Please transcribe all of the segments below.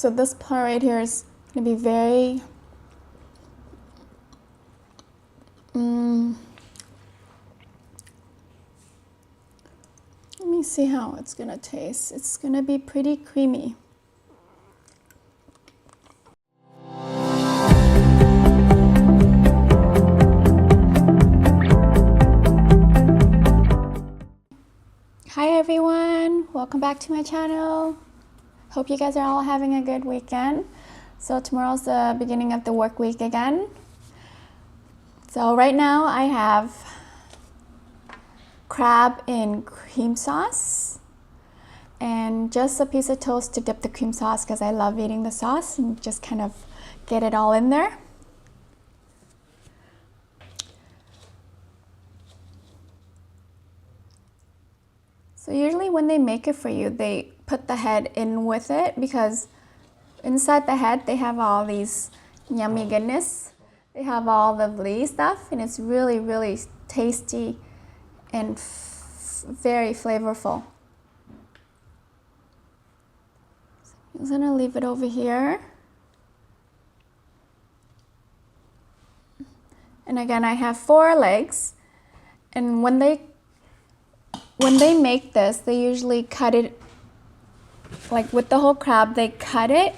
So this part right here is going to be very let me see how it's going to taste. It's going to be pretty creamy. Hi everyone, welcome back to my channel. Hope you guys are all having a good weekend. So tomorrow's the beginning of the work week again. So right now I have crab in cream sauce and just a piece of toast to dip the cream sauce because I love eating the sauce and just kind of get it all in there. So usually when they make it for you, they put the head in with it because inside the head they have all these yummy goodness. They have all the lovely stuff and it's really, really tasty and very flavorful. So I'm just gonna leave it over here. And again, I have 4 legs, and when they make this, they usually cut it, like with the whole crab, they cut it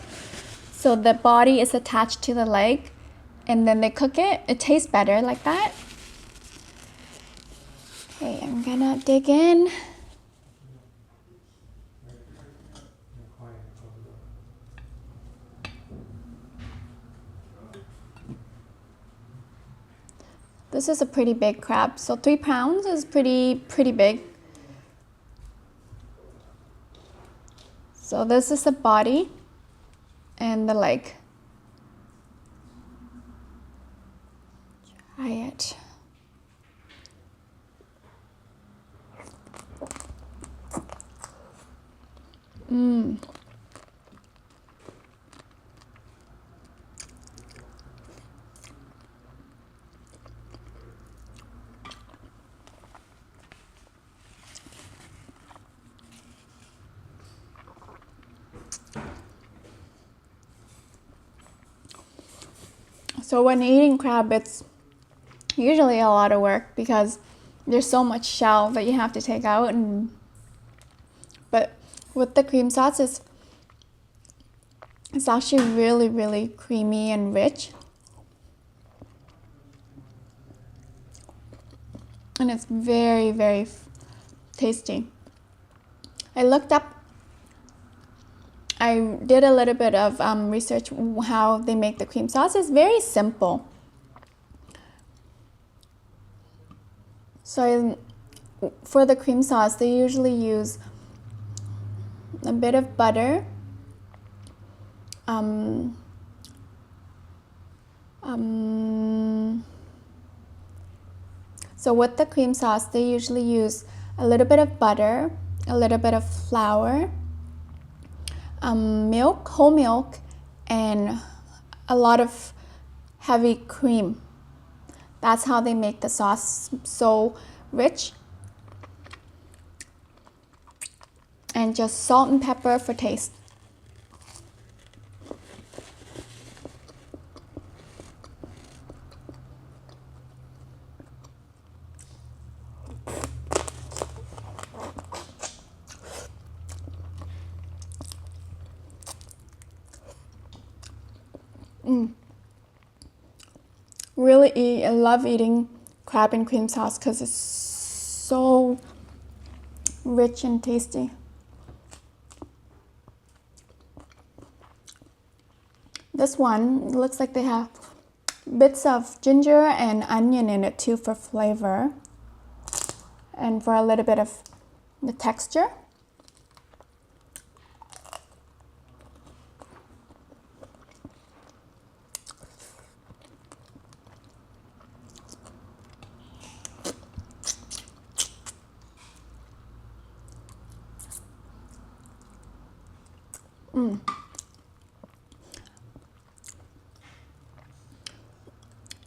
so the body is attached to the leg, and then they cook it. It tastes better like that. Okay, I'm gonna dig in. This is a pretty big crab, so 3 pounds is pretty big. So this is the body and the leg. Try it. So when eating crab, it's usually a lot of work because there's so much shell that you have to take out, but with the cream sauce, it's actually really, really creamy and rich. And it's very, very tasty. I did a little bit of research how they make the cream sauce. It's very simple. So for the cream sauce, they usually use a bit of butter, so with the cream sauce, they usually use a little bit of butter, a little bit of flour, milk, whole milk, and a lot of heavy cream. That's how they make the sauce so rich. And just salt and pepper for taste. Really, I love eating crab and cream sauce because it's so rich and tasty. This one looks like they have bits of ginger and onion in it too for flavor and for a little bit of the texture.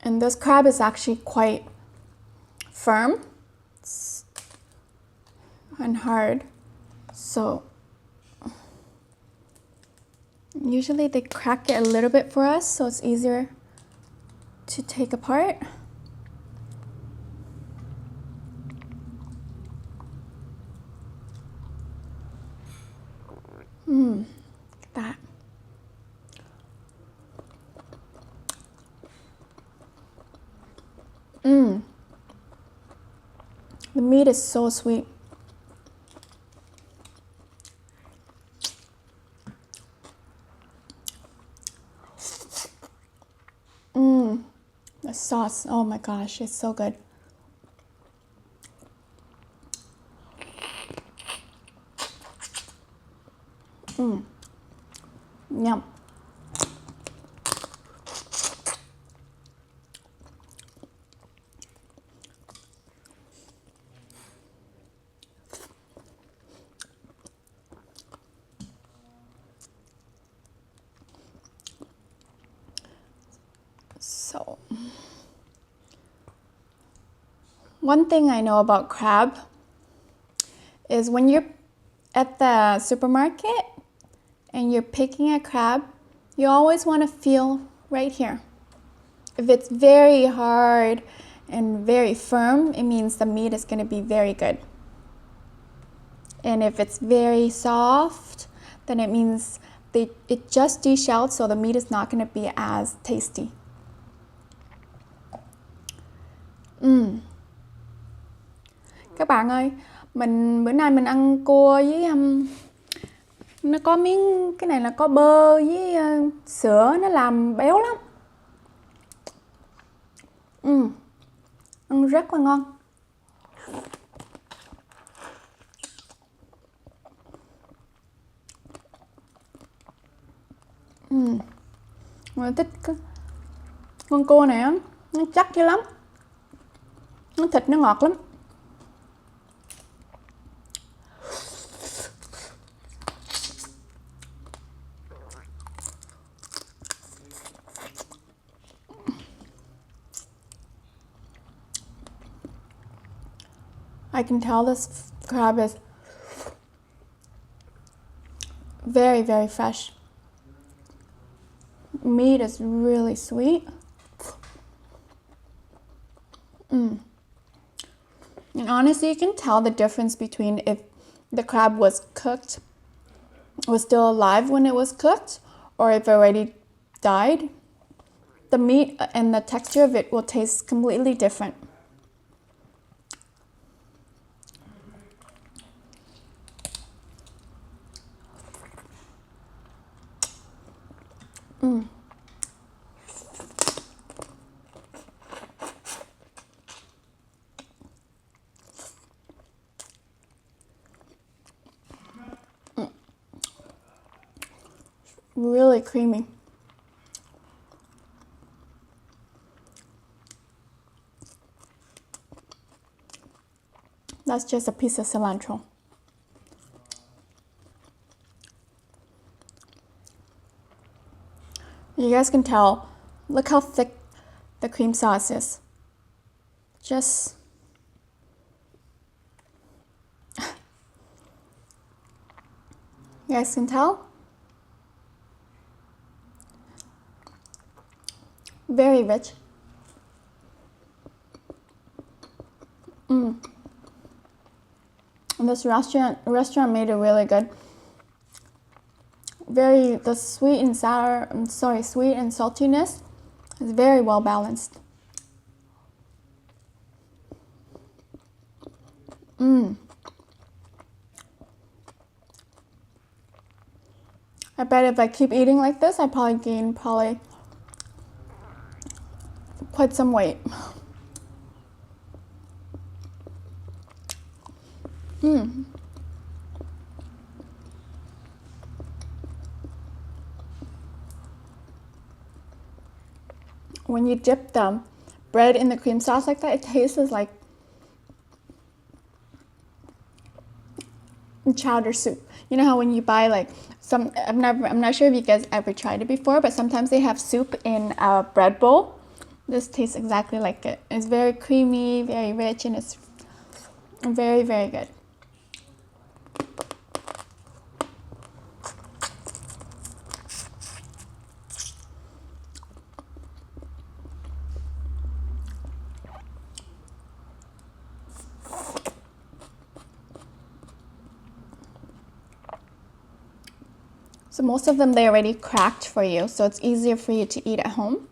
And this crab is actually quite firm and hard, so Usually they crack it a little bit for us so it's easier to take apart. Look at that. The meat is so sweet. The sauce, oh my gosh, it's so good. Yum. So, one thing I know about crab is when you're at the supermarket and you're picking a crab, you always want to feel right here. If it's very hard and very firm, it means the meat is going to be very good. And if it's very soft, then it means it just deshelled, so the meat is not going to be as tasty. Các bạn ơi, bữa nay mình ăn cua với nó có miếng, cái này là có bơ với sữa, nó làm béo lắm. Ăn rất là ngon. Mình thích con cua này á, nó chắc dữ lắm. Nó thịt nó ngọt lắm. I can tell this crab is very, very fresh. Meat is really sweet. And honestly, you can tell the difference between if the crab was cooked, was still alive when it was cooked, or if it already died. The meat and the texture of it will taste completely different. Really creamy. That's just a piece of cilantro. You guys can tell, look how thick the cream sauce is. Just you guys can tell? Very rich. And this restaurant made it really good. The sweet and sweet and saltiness is very well balanced. I bet if I keep eating like this, I probably gain quite some weight. When you dip the bread in the cream sauce like that, it tastes like chowder soup. You know how when you buy like I'm not sure if you guys ever tried it before, but sometimes they have soup in a bread bowl. This tastes exactly like it. It's very creamy, very rich, and it's very, very good. So most of them, they already cracked for you, so it's easier for you to eat at home.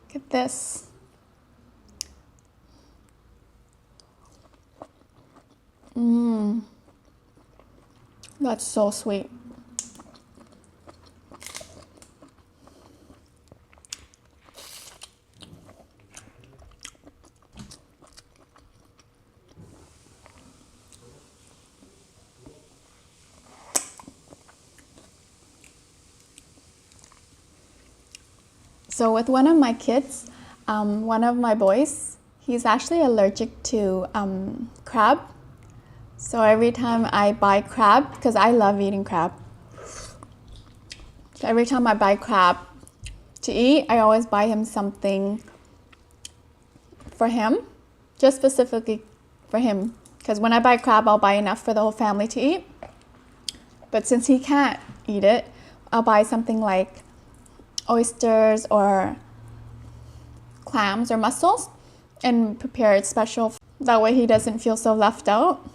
Look at this. That's so sweet. So with one of my kids, one of my boys, he's actually allergic to crab. So every time I buy crab, because I love eating crab, so every time I buy crab to eat, I always buy him something for him, just specifically for him. Because when I buy crab, I'll buy enough for the whole family to eat. But since he can't eat it, I'll buy something like oysters or clams or mussels and prepare it special. That way he doesn't feel so left out.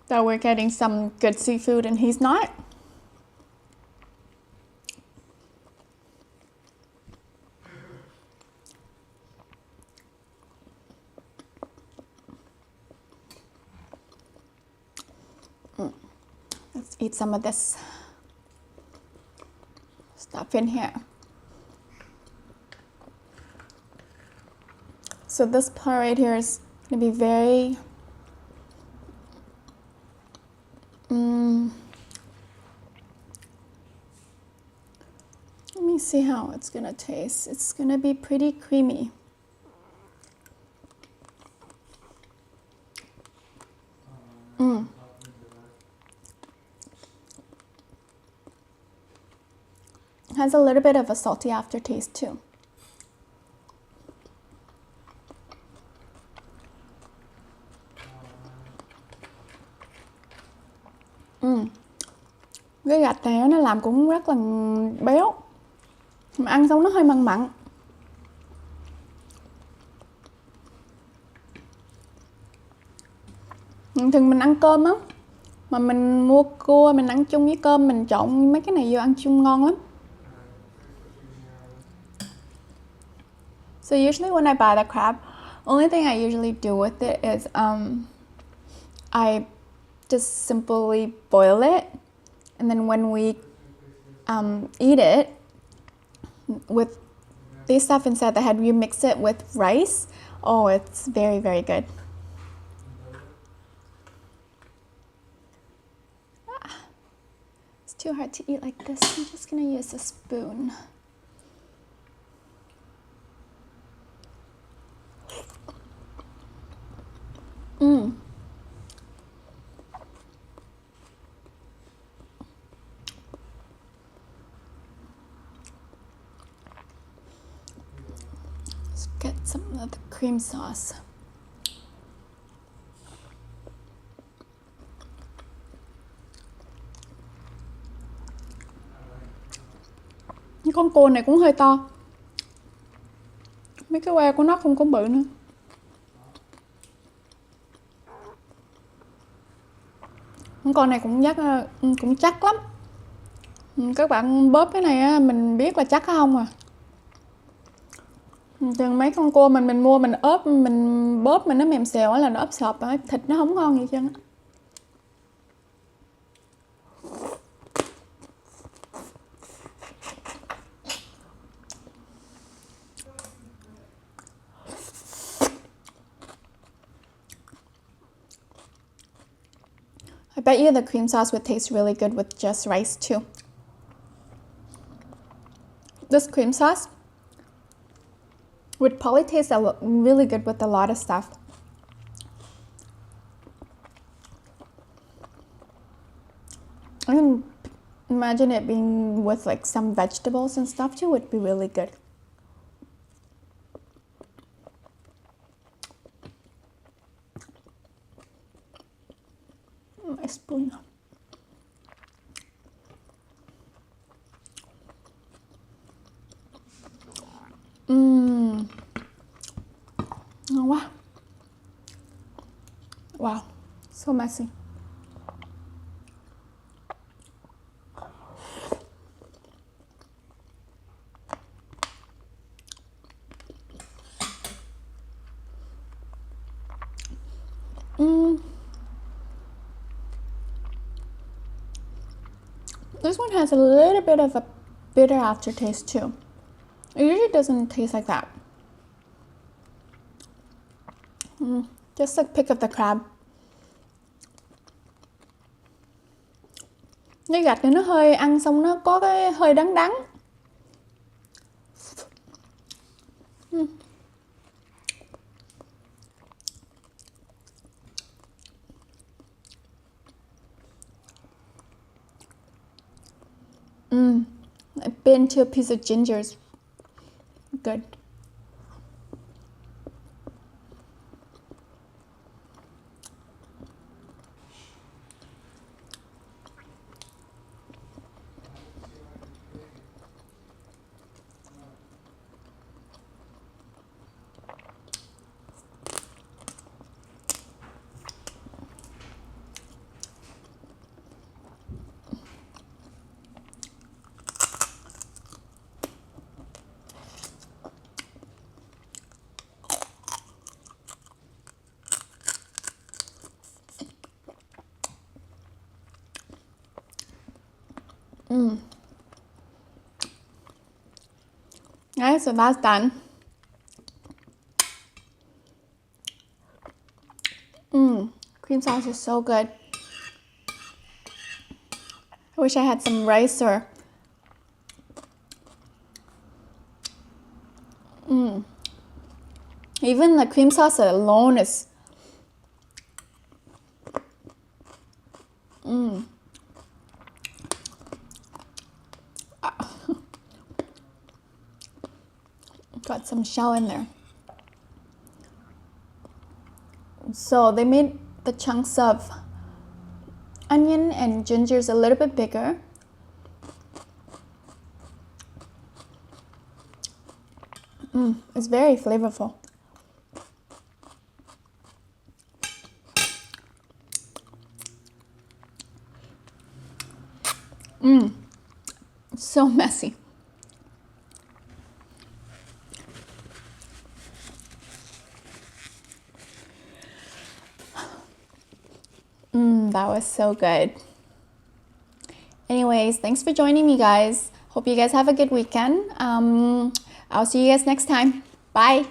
That we're getting some good seafood and he's not. Let's eat some of this stuff in here. So this part right here is going to be very let me see how it's going to taste. It's going to be pretty creamy. It has a little bit of a salty aftertaste too. Cái gạch này nó làm cũng rất là béo, mà ăn xong nó hơi mặn mặn. Thường mình ăn cơm á, mà mình mua cua mình ăn chung với cơm, mình trộn mấy cái này vô ăn chung ngon lắm. So usually when I buy the crab, only thing I usually do with it is I just simply boil it, and then when we eat it with this stuff inside the head, you mix it with rice. Oh, it's very, very good. It's too hard to eat like this. I'm just gonna use a spoon. Let's get some of the cream sauce. Cái con cua này cũng hơi to. Mấy cái que của nó không có bự nữa. Con này cũng chắc lắm. Các bạn bóp cái này á, mình biết là chắc không à. Thường mấy con cua mình mua mình ốp, mình bóp mình nó mềm xèo á là nó ốp sọp á, thịt nó không ngon gì trơn á. I bet you the cream sauce would taste really good with just rice too. This cream sauce would probably taste really good with a lot of stuff. I can imagine it being with like some vegetables and stuff too, would be really good. My spoon. Ngon quá. Wow, so messy. This one has a little bit of a bitter aftertaste too. It usually doesn't taste like that. Just a pick of the crab. Cái gạch này nó hơi ăn xong nó có cái hơi đắng đắng. I bit into a piece of ginger. It's good. Alright, so that's done. Cream sauce is so good. I wish I had some rice or even the cream sauce alone is got some shell in there. So they made the chunks of onion and gingers a little bit bigger. It's very flavorful. It's so messy. That was so good. Anyways, thanks for joining me, guys. Hope you guys have a good weekend. I'll see you guys next time. Bye.